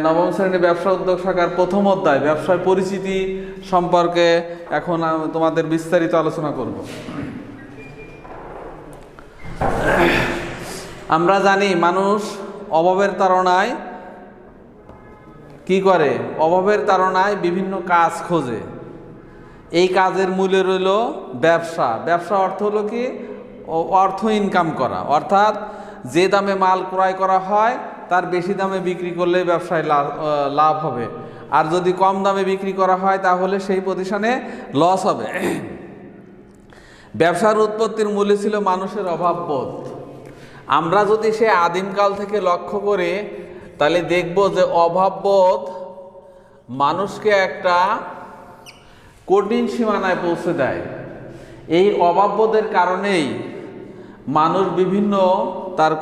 নবম শ্রেণীর ব্যবসা উদ্যোগ শাখার প্রথম অধ্যায় ব্যবসায় পরিচিতি সম্পর্কে এখন তোমাদের বিস্তারিত আলোচনা করব। আমরা জানি মানুষ অভাবের তাড়নায় কি করে, অভাবের তাড়নায় বিভিন্ন কাজ খোঁজে। এই কাজের মূলে রইল ব্যবসা। ব্যবসা অর্থ হলো কি, অর্থ ইনকাম করা, অর্থাৎ যে দামে মাল ক্রয় করা হয় তার বেশি দামে বিক্রি করলে ব্যবসায় লাভ হবে, আর যদি কম দামে বিক্রি করা হয় তাহলে সেই প্রতিষ্ঠানে লস হবে। ব্যবসার উৎপত্তির মূলে ছিল মানুষের অভাববোধ। আমরা যদি সে আদিমকাল থেকে লক্ষ্য করি তাহলে দেখব যে অভাববোধ মানুষকে একটা কঠিন সীমানায় পৌঁছে দেয়। এই অভাববোধের কারণেই মানুষ বিভিন্ন তার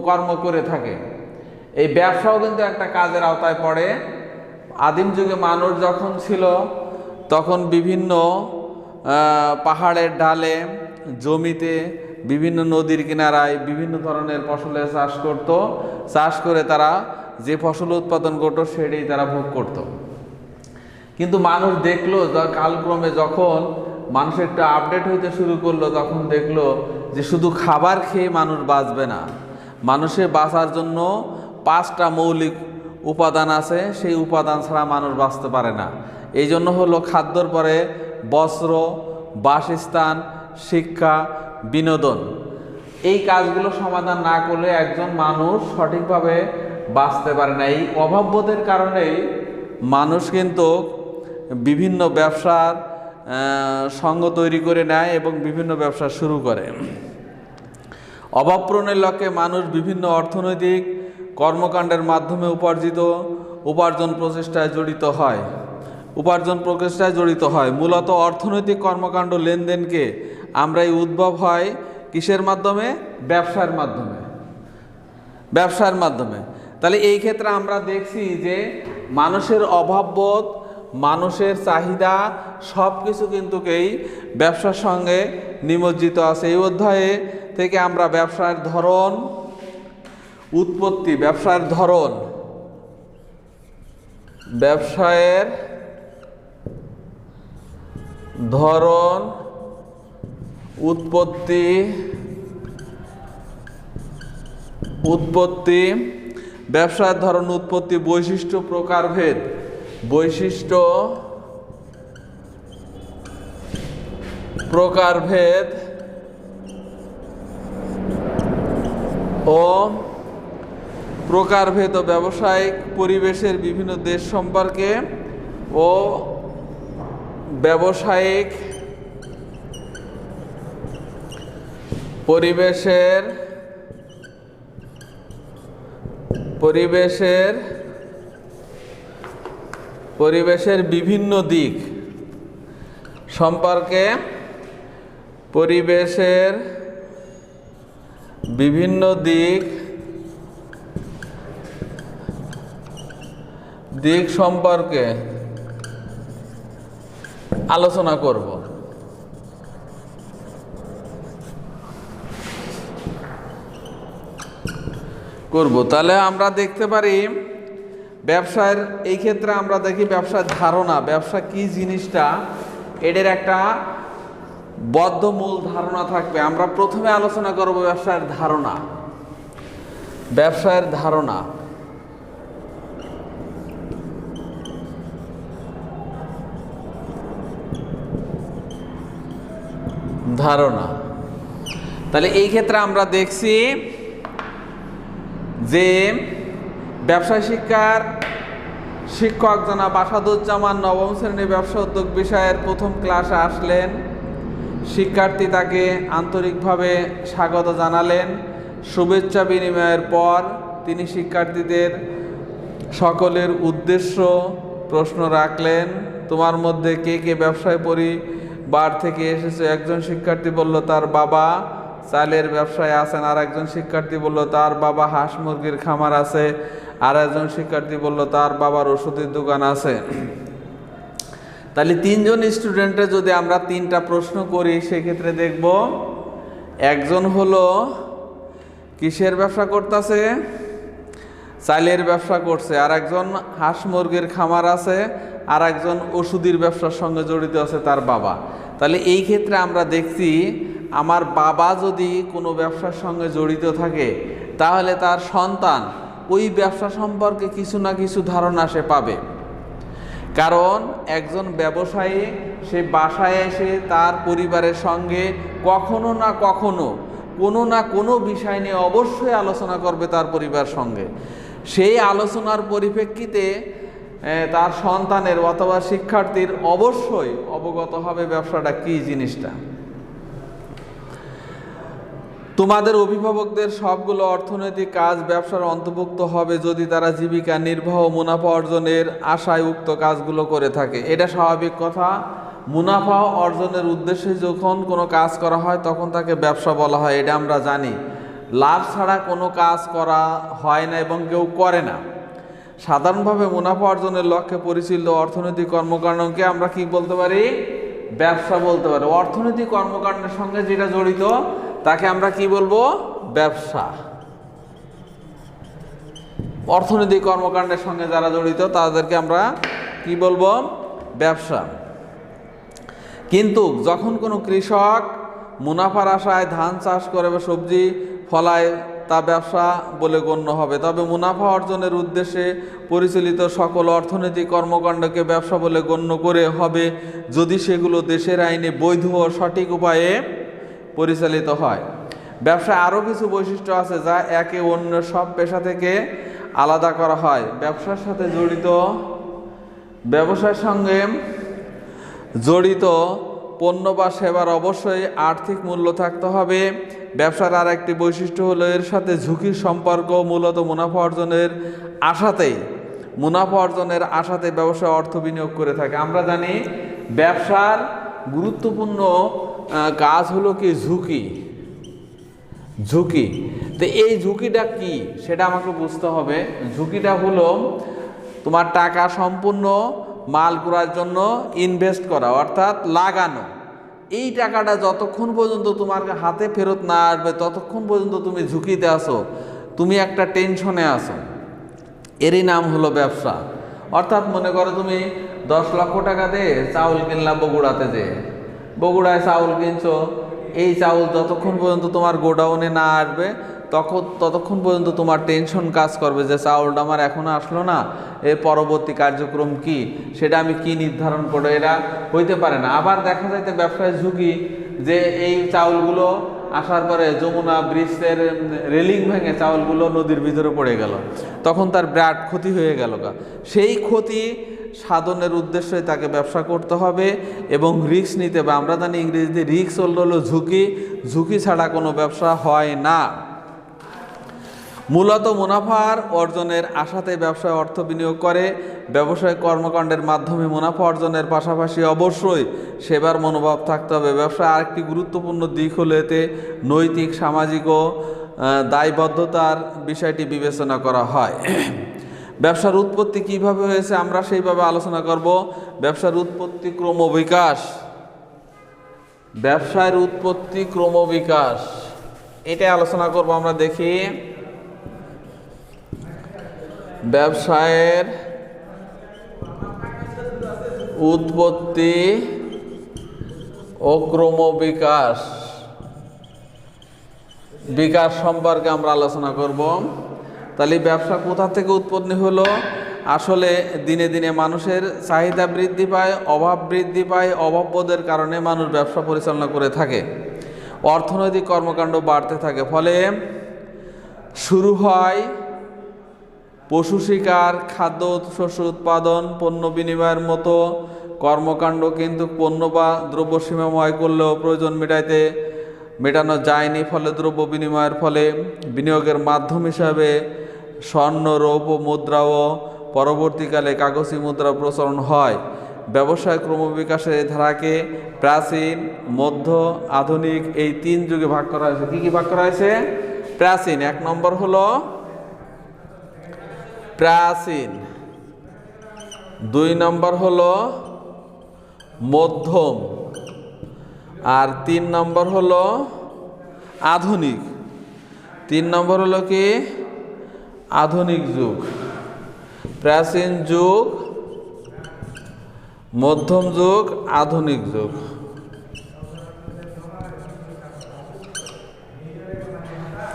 কর্ম করে থাকে। এই ব্যবসাও কিন্তু একটা কাজের আওতায় পড়ে। আদিম যুগে মানুষ যখন ছিল তখন বিভিন্ন পাহাড়ের ঢালে, জমিতে, বিভিন্ন নদীর কিনারায় বিভিন্ন ধরনের ফসলের চাষ করত। চাষ করে তারা যে ফসল উৎপাদন করত সেটাই তারা ভোগ করত। কিন্তু মানুষ দেখলো কালক্রমে যখন মানুষ একটু আপডেট হইতে শুরু করলো তখন দেখলো যে শুধু খাবার খেয়ে মানুষ বাঁচবে না, মানুষের বাঁচার জন্য 5টা মৌলিক উপাদান আছে, সেই উপাদান ছাড়া মানুষ বাঁচতে পারে না। এই জন্য হলো খাদ্যর পরে বস্ত্র, বাসস্থান, শিক্ষা, বিনোদন। এই কাজগুলো সমাধান না করলে একজন মানুষ সঠিকভাবে বাঁচতে পারে না। এই অভাববোধের কারণেই মানুষ কিন্তু বিভিন্ন ব্যবসার সঙ্গ তৈরি করে নেয় এবং বিভিন্ন ব্যবসা শুরু করে। অভাব পূরণের লক্ষ্যে মানুষ বিভিন্ন অর্থনৈতিক কর্মকাণ্ডের মাধ্যমে উপার্জন প্রচেষ্টায় জড়িত হয়। মূলত অর্থনৈতিক কর্মকাণ্ড লেনদেনকে আমরা এই উদ্ভব হয় কিসের মাধ্যমে? ব্যবসার মাধ্যমে। তাহলে এই ক্ষেত্রে আমরা দেখছি যে মানুষের অভাববোধ, মানুষের চাহিদা সব কিছু কিন্তু এই ব্যবসার সঙ্গে নিমজ্জিত আছে। এই অধ্যায়ে থেকে আমরা ব্যবসার ধরন, উৎপত্তি, ব্যবসার ধরন, উৎপত্তি, বৈশিষ্ট্য, প্রকারভেদ ও ব্যবসায়িক পরিবেশের বিভিন্ন দেশ সম্পর্কে ও ব্যবসায়িক পরিবেশের বিভিন্ন দিক সম্পর্কে, আলোচনা করব। তাহলে আমরা দেখতে পারি ব্যবসার এই ক্ষেত্রে আমরা দেখি ব্যবসার ধারণা, ব্যবসা কি জিনিসটা এদের একটা বদ্ধ মূল ধারণা থাকবে। আমরা প্রথমে আলোচনা করব ব্যবসার ধারণা। তাহলে এই ক্ষেত্রে আমরা দেখছি যে ব্যবসায় শিক্ষার শিক্ষক জনাব আসাদুজ্জামান নবম শ্রেণীর ব্যবসা উদ্যোগ বিষয়ের প্রথম ক্লাসে আসলেন। শিক্ষার্থী তাকে আন্তরিকভাবে স্বাগত জানালেন। শুভেচ্ছা বিনিময়ের পর তিনি শিক্ষার্থীদের সকলের উদ্দেশ্য প্রশ্ন রাখলেন, তোমার মধ্যে কে কে ব্যবসায় পরিবার থেকে এসেছে? একজন শিক্ষার্থী বলল তার বাবা চালের ব্যবসায় আছেন, আর একজন শিক্ষার্থী বলল তার বাবা হাঁস মুরগির খামার আছে, আর একজন শিক্ষার্থী বলল তার বাবার ওষুধের দোকান আছে। তাহলে 3জন স্টুডেন্টের যদি আমরা 3টা প্রশ্ন করি সেক্ষেত্রে দেখব একজন হলো কিসের ব্যবসা করতেছে, চালের ব্যবসা করছে, আর একজন হাঁস মুরগির খামার আছে, আর একজন ওষুধের ব্যবসার সঙ্গে জড়িত আছে তার বাবা। তাহলে এই ক্ষেত্রে আমরা দেখছি আমার বাবা যদি কোনো ব্যবসার সঙ্গে জড়িত থাকে তাহলে তার সন্তান ওই ব্যবসা সম্পর্কে কিছু না কিছু ধারণা সে পাবে। কারণ একজন ব্যবসায়ী সে বাসায় এসে তার পরিবারের সঙ্গে কখনো না কোনো বিষয় নিয়ে অবশ্যই আলোচনা করবে তার পরিবার সঙ্গে। সেই আলোচনার পরিপ্রেক্ষিতে তার সন্তানের অথবা শিক্ষার্থীর অবশ্যই অবগত হবে ব্যবসাটা কী জিনিসটা। তোমাদের অভিভাবকদের সবগুলো অর্থনৈতিক কাজ ব্যবসার অন্তর্ভুক্ত হবে যদি তারা জীবিকা নির্বাহ ও মুনাফা অর্জনের আশায় উক্ত কাজগুলো করে থাকে। এটা স্বাভাবিক কথা। মুনাফা অর্জনের উদ্দেশ্যে যখন কোনো কাজ করা হয় তখন তাকে ব্যবসা বলা হয়, এটা আমরা জানি। লাভ ছাড়া কোনো কাজ করা হয় না এবং কেউ করে না। সাধারণভাবে মুনাফা অর্জনের লক্ষ্যে পরিচালিত অর্থনৈতিক কর্মকাণ্ডকে আমরা কি বলতে পারি? ব্যবসা বলতে পারি। অর্থনৈতিক কর্মকাণ্ডের সঙ্গে যেটা জড়িত তাকে আমরা কি বলবো? ব্যবসা। অর্থনৈতিক কর্মকাণ্ডের সঙ্গে যারা জড়িত তাদেরকে আমরা কি বলবো? ব্যবসা। কিন্তু যখন কোনো কৃষক মুনাফার আশায় ধান চাষ করে বা সবজি ফলায় তা ব্যবসা বলে গণ্য হবে। তবে মুনাফা অর্জনের উদ্দেশ্যে পরিচালিত সকল অর্থনৈতিক কর্মকাণ্ডকে ব্যবসা বলে গণ্য করে হবে যদি সেগুলো দেশের আইনে বৈধ ও সঠিক উপায়ে পরিচালিত হয়। ব্যবসায় আরও কিছু বৈশিষ্ট্য আছে যা একে অন্য সব পেশা থেকে আলাদা করা হয়। ব্যবসার সঙ্গে জড়িত পণ্য বা সেবার অবশ্যই আর্থিক মূল্য থাকতে হবে। ব্যবসার আর একটি বৈশিষ্ট্য হলো এর সাথে ঝুঁকির সম্পর্ক। মূলত মুনাফা অর্জনের আশাতে ব্যবসায় অর্থ বিনিয়োগ করে থাকে। আমরা জানি ব্যবসার গুরুত্বপূর্ণ কাজ হলো কি? ঝুঁকি। তো এই ঝুঁকিটা কি সেটা আমাকে বুঝতে হবে। ঝুঁকিটা হলো তোমার টাকা সম্পূর্ণ মাল করার জন্য ইনভেস্ট করা, অর্থাৎ লাগানো। এই টাকাটা যতক্ষণ পর্যন্ত তোমার হাতে ফেরত না আসবে ততক্ষণ পর্যন্ত তুমি ঝুঁকিতে আসো, তুমি একটা টেনশনে আসো। এরই নাম হলো ব্যবসা। অর্থাৎ মনে করো তুমি 10 লক্ষ টাকা দিয়ে চাউল কিনলা বগুড়ায় চাউল কিনছো। এই চাউল যতক্ষণ পর্যন্ত তোমার গোডাউনে না আসবে ততক্ষণ পর্যন্ত তোমার টেনশন কাজ করবে যে চাউলটা আমার এখনো আসলো না, এর পরবর্তী কার্যক্রম কি, সেটা আমি কি নির্ধারণ করবো, এরা হইতে পারে না। আবার দেখা যাইতে ব্যবসায় ঝুঁকি যে এই চাউলগুলো আসার পরে যমুনা ব্রিজের রেলিং ভেঙে চাউলগুলো নদীর ভিতরে পড়ে গেল, তখন তার বিরাট ক্ষতি হয়ে গেল। সেই ক্ষতি সাধনের উদ্দেশ্যে তাকে ব্যবসা করতে হবে এবং রিস্ক নিতে হবে। আমরা জানি ইংরেজিতে রিস্ক হলো ঝুঁকি ছাড়া কোনো ব্যবসা হয় না। মূলত মুনাফার অর্জনের আশাতে ব্যবসায় অর্থ বিনিয়োগ করে। ব্যবসায়িক কর্মকাণ্ডের মাধ্যমে মুনাফা অর্জনের পাশাপাশি অবশ্যই সেবার মনোভাব থাকতে হবে। ব্যবসায় আরেকটি গুরুত্বপূর্ণ দিক হলো এতে নৈতিক, সামাজিক ও দায়বদ্ধতার বিষয়টি বিবেচনা করা হয়। ব্যবসার উৎপত্তি কিভাবে হয়েছে আমরা সেইভাবে আলোচনা করব। ব্যবসার উৎপত্তি ক্রমবিকাশ। ব্যবসার উৎপত্তি ক্রমবিকাশ এটাই আলোচনা করব আমরা। দেখি ব্যবসায়ের উৎপত্তি ও ক্রমবিকাশ সম্পর্কে আমরা আলোচনা করব। তাহলে ব্যবসা কোথা থেকে উৎপত্তি হলো? আসলে দিনে দিনে মানুষের চাহিদা বৃদ্ধি পায়, অভাব বৃদ্ধি পায়। অভাববোধের কারণে মানুষ ব্যবসা পরিচালনা করে থাকে, অর্থনৈতিক কর্মকাণ্ড বাড়তে থাকে। ফলে শুরু হয় পশু শিকার, খাদ্য শস্য উৎপাদন, পণ্য বিনিময়ের মতো কর্মকাণ্ড। কিন্তু পণ্য বা দ্রব্য সীমাময় করলেও প্রয়োজন মেটানো যায়নি। ফলে দ্রব্য বিনিময়ের ফলে বিনিয়োগের মাধ্যম হিসাবে স্বর্ণ, রৌপ্য মুদ্রা ও পরবর্তীকালে কাগজি মুদ্রা প্রচলন হয়। ব্যবসায় ক্রমবিকাশের ধারাকে প্রাচীন, মধ্য, আধুনিক এই 3 যুগে ভাগ করা হয়েছে। কি ভাগ করা হয়েছে? প্রাচীন 1 নম্বর হলো প্রাচীন, 2 নম্বর হলো মধ্যম, আর 3 নম্বর হলো আধুনিক। 3 নম্বর হলো কি? আধুনিক যুগ, প্রাচীন যুগ, মধ্যম যুগ, আধুনিক যুগ।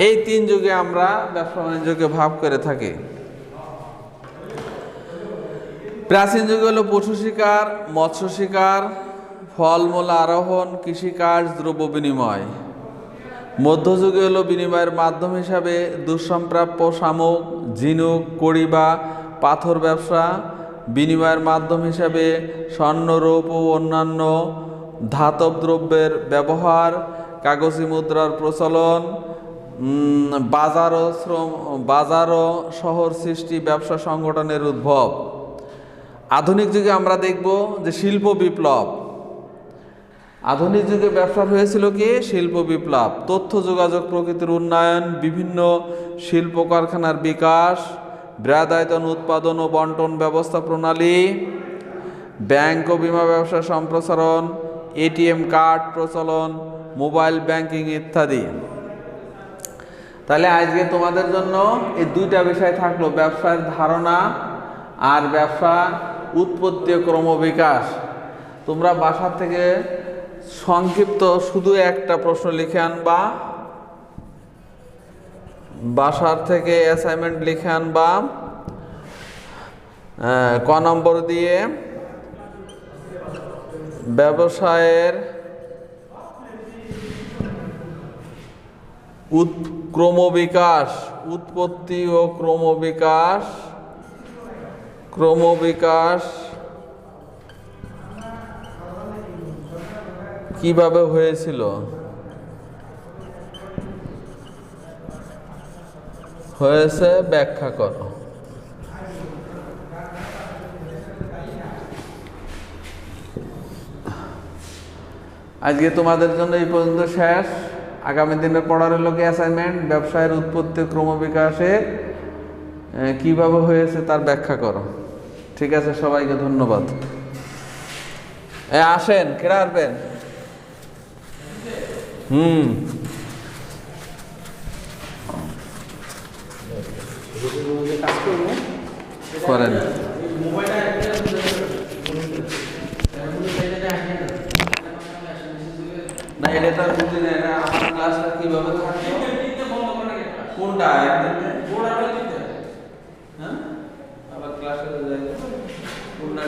এই তিন যুগে আমরা ব্যবসা বাণিজ্যকে ভাগ করে থাকি। প্রাচীন যুগে হলো পশু শিকার, মৎস্য শিকার, ফলমূল আরোহণ, কৃষিকাজ, দ্রব্য বিনিময়। মধ্যযুগে হলো বিনিময়ের মাধ্যম হিসাবে দুঃসম্প্রাপ্য শামুক, ঝিনুক, কড়ি বা পাথর ব্যবসা, বিনিময়ের মাধ্যম হিসাবে স্বর্ণ, রৌপ ও অন্যান্য ধাতব দ্রব্যের ব্যবহার, কাগজি মুদ্রার প্রচলন, বাজার ও শহর সৃষ্টি, ব্যবসা সংগঠনের উদ্ভব। আধুনিক যুগে আমরা দেখব যে শিল্প বিপ্লব। আধুনিক যুগে ব্যবসার হয়েছিল কি? শিল্প বিপ্লব। তথ্য যোগাযোগ প্রকৃতির উন্নয়ন, বিভিন্ন শিল্প কারখানার বিকাশ, বৃহদায়তন উৎপাদন ও বন্টন ব্যবস্থা প্রণালী, ব্যাংক ও বীমা ব্যবসা সম্প্রসারণ, এটিএম কার্ড প্রচলন, মোবাইল ব্যাংকিং ইত্যাদি। তাহলে আজকে তোমাদের জন্য এই দুইটা বিষয় থাকলো, ব্যবসার ধারণা আর ব্যবসা উৎপত্তি ও ক্রমবিকাশ। তোমরা বাসা থেকে সংক্ষিপ্ত শুধু একটা প্রশ্ন লিখে আনবা, বাসার থেকে অ্যাসাইনমেন্ট লিখে আনবা। ক নম্বর দিয়ে ব্যবসায়ের ক্রমবিকাশ, উৎপত্তি ও ক্রমবিকাশ কিভাবে হয়েছিল, ব্যাখ্যা করো। আজকে তোমাদের জন্য এই পর্যন্ত শেষ। আগামী দিনের পড়ার হলো কি অ্যাসাইনমেন্ট, ব্যবসায়ের উৎপত্তি ক্রমবিকাশে কিভাবে হয়েছে তার ব্যাখ্যা করো। ঠিক আছে, সবাইকে ধন্যবাদ। আসেন, কেডা আসবেন? করেন। না, এটা তো বুঝি না, এটা আমার ক্লাসটা কিভাবে থাকবে, কোনটা হ্যাঁ, আবার ক্লাসে যাই কোনটা